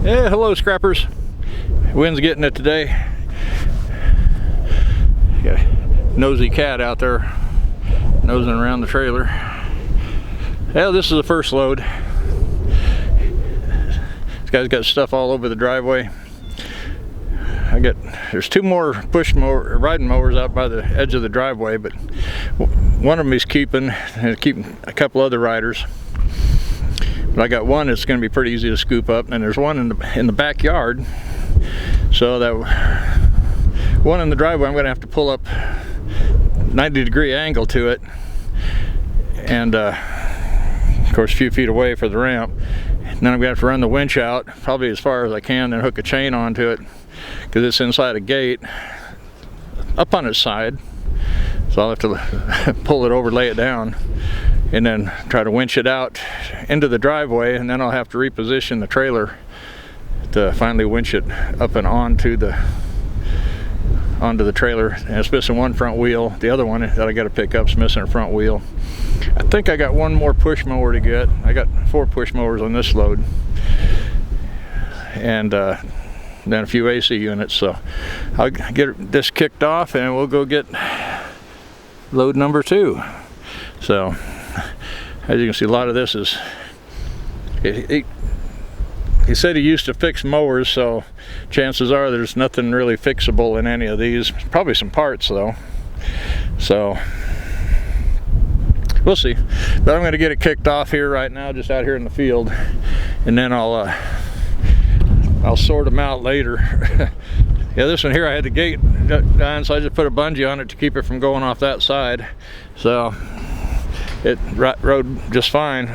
Yeah, hello scrappers. Wind's getting it today. Got a nosy cat out there nosing around the trailer. Yeah, this is the first load. This guy's got stuff all over the driveway. There's two more riding mowers out by the edge of the driveway, but one of them he's keeping a couple other riders. But I got one that's going to be pretty easy to scoop up, and there's one in the backyard. So that one in the driveway, I'm going to have to pull up 90-degree angle to it, and of course a few feet away for the ramp. And then I'm going to have to run the winch out probably as far as I can, then hook a chain onto it because it's inside a gate up on its side. So I'll have to pull it over, lay it down, and then try to winch it out into the driveway, and then I'll have to reposition the trailer to finally winch it up and onto the trailer. And it's missing one front wheel. The other one that I got to pick up is missing a front wheel. I think I got one more push mower to get. I got 4 push mowers on this load, and then a few AC units. So I'll get this kicked off and we'll go get load number 2. So as you can see, a lot of this is, he said he used to fix mowers, so chances are there's nothing really fixable in any of these. Probably some parts though. So we'll see. But I'm going to get it kicked off here right now, just out here in the field, and then I'll sort them out later. Yeah, this one here, I had the gate done, so I just put a bungee on it to keep it from going off that side. So it rode just fine.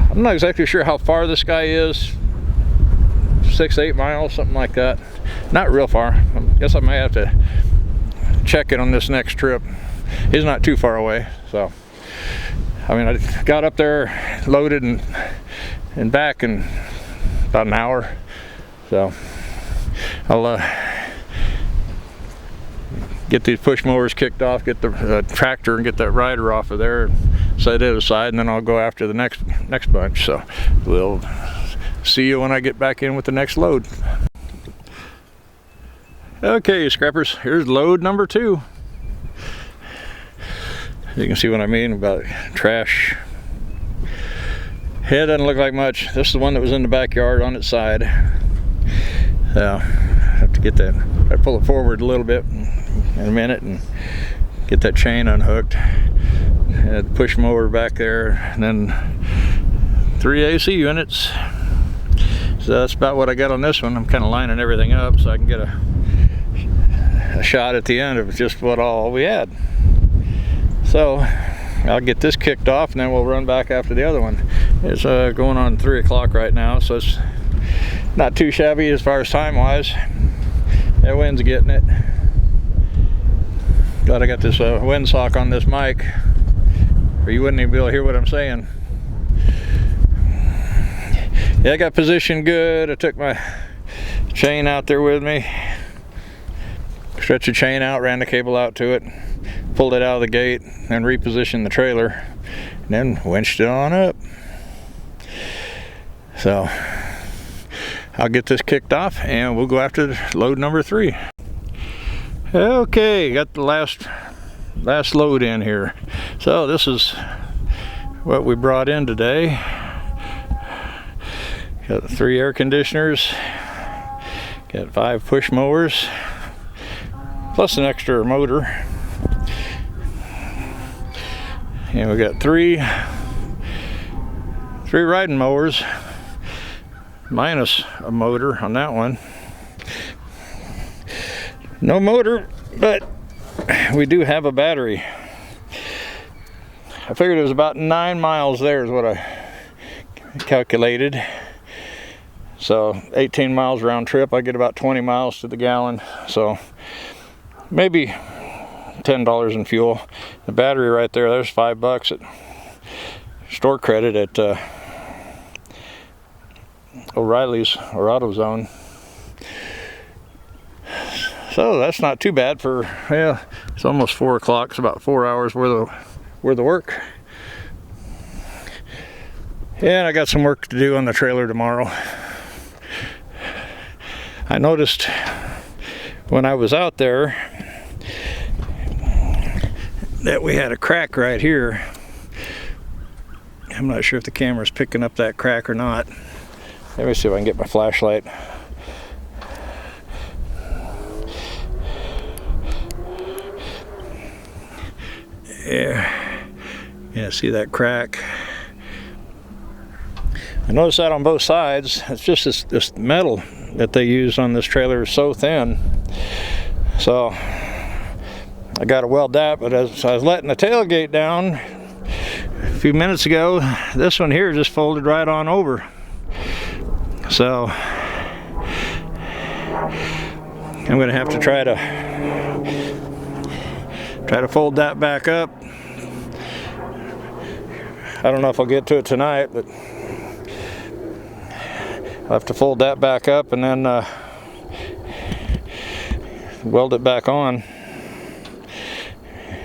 I'm not exactly sure how far this guy is. 6-8 miles, something like that. Not real far. I guess I might have to check it on this next trip. He's not too far away. So I mean, I got up there, loaded and back in about an hour. So I'll get these push mowers kicked off, get the tractor and get that rider off of there, and set it aside, and then I'll go after the next bunch. So we'll see you when I get back in with the next load. Okay, scrappers, here's load number 2. You can see what I mean about trash. It doesn't look like much. This is the one that was in the backyard on its side. So I have to get that. I pull it forward a little bit in a minute and get that chain unhooked. And push mower back there, and then 3 AC units. So that's about what I got on this one. I'm kind of lining everything up so I can get a shot at the end of just what all we had. So I'll get this kicked off, and then we'll run back after the other one. It's going on 3 o'clock right now, so it's not too shabby as far as time wise. That wind's getting it. Glad I got this windsock on this mic, or you wouldn't even be able to hear what I'm saying. Yeah, I got positioned good. I took my chain out there with me, stretched the chain out, ran the cable out to it, pulled it out of the gate, and repositioned the trailer, and then winched it on up. So I'll get this kicked off and we'll go after load number 3. Okay, got the last load in here. So this is what we brought in today. Got 3 air conditioners, got 5 push mowers, plus an extra motor. And we got 3 riding mowers, minus a motor on that one. No motor, but we do have a battery. I figured it was about 9 miles there is what I calculated. So 18 miles round trip, I get about 20 miles to the gallon. So maybe $10 in fuel. The battery right there, there's $5 at store credit at O'Reilly's or AutoZone. So that's not too bad for, yeah, it's almost 4 o'clock. It's about 4 hours worth of work. And I got some work to do on the trailer tomorrow. I noticed when I was out there that we had a crack right here. I'm not sure if the camera's picking up that crack or not. Let me see if I can get my flashlight. Yeah, see that crack? I noticed that on both sides. It's just this metal that they use on this trailer is so thin. So I got to weld that, but as I was letting the tailgate down a few minutes ago, this one here just folded right on over. So I'm going to have to try to fold that back up. I don't know if I'll get to it tonight, but I'll have to fold that back up and then weld it back on.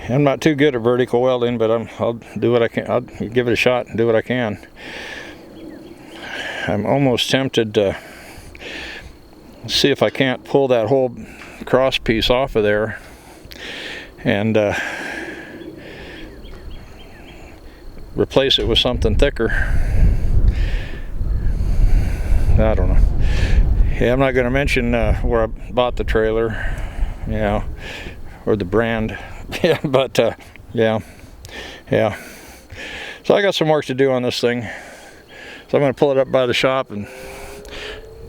I'm not too good at vertical welding, but I'll do what I can. I'll give it a shot and do what I can. I'm almost tempted to see if I can't pull that whole cross piece off of there and replace it with something thicker. I don't know. Yeah, I'm not going to mention where I bought the trailer, you know, or the brand. Yeah, but yeah. So I got some work to do on this thing. So I'm going to pull it up by the shop and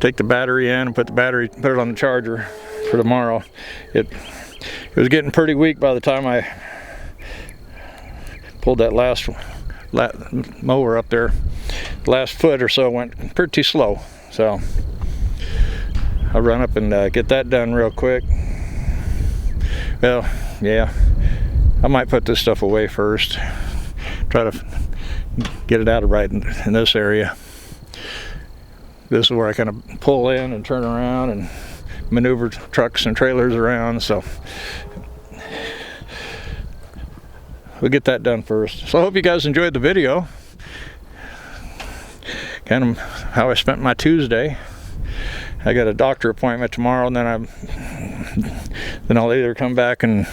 take the battery in and put it on the charger for tomorrow. It was getting pretty weak by the time I pulled that last mower up there. Last foot or so went pretty slow. So I'll run up and get that done real quick. Well, yeah, I might put this stuff away first. Try to get it out of right in this area. This is where I kind of pull in and turn around and maneuver trucks and trailers around. So we'll get that done first. So I hope you guys enjoyed the video. Kind of how I spent my Tuesday. I got a doctor appointment tomorrow, and then I'll either come back and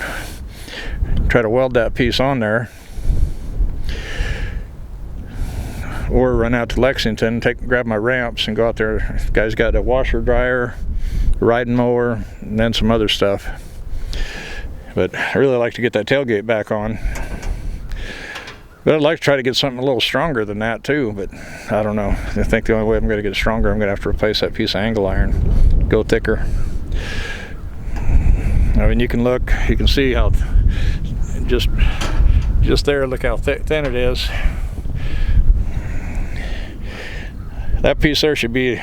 try to weld that piece on there, or run out to Lexington, grab my ramps and go out there. The guy's got a washer dryer, a riding mower, and then some other stuff. But I really like to get that tailgate back on. But I'd like to try to get something a little stronger than that too, but I don't know. I think the only way I'm going to get it stronger, I'm going to have to replace that piece of angle iron, go thicker. I mean, you can look, you can see how just there, look how thin it is. That piece there should be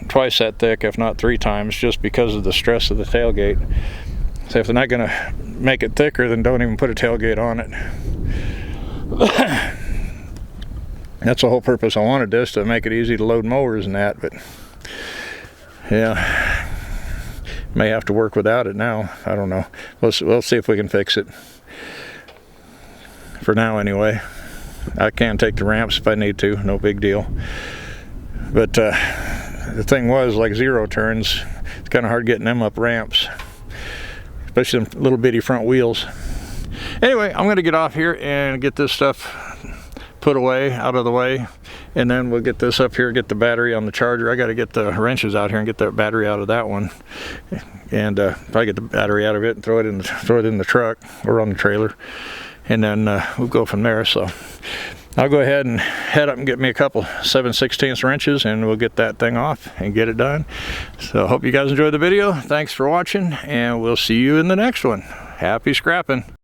twice that thick, if not 3 times, just because of the stress of the tailgate. So if they're not going to make it thicker, then don't even put a tailgate on it. That's the whole purpose I wanted this, to make it easy to load mowers and that, but yeah, may have to work without it now. I don't know. We'll see if we can fix it. For now anyway. I can take the ramps if I need to, no big deal. But the thing was, like zero turns, it's kind of hard getting them up ramps, especially them little bitty front wheels. Anyway, I'm going to get off here and get this stuff put away, out of the way, and then we'll get this up here, get the battery on the charger. I got to get the wrenches out here and get that battery out of that one, and probably get the battery out of it and throw it in the truck or on the trailer, and then we'll go from there. So I'll go ahead and head up and get me a couple 7/16 wrenches, and we'll get that thing off and get it done. So I hope you guys enjoyed the video. Thanks for watching, and we'll see you in the next one. Happy scrapping.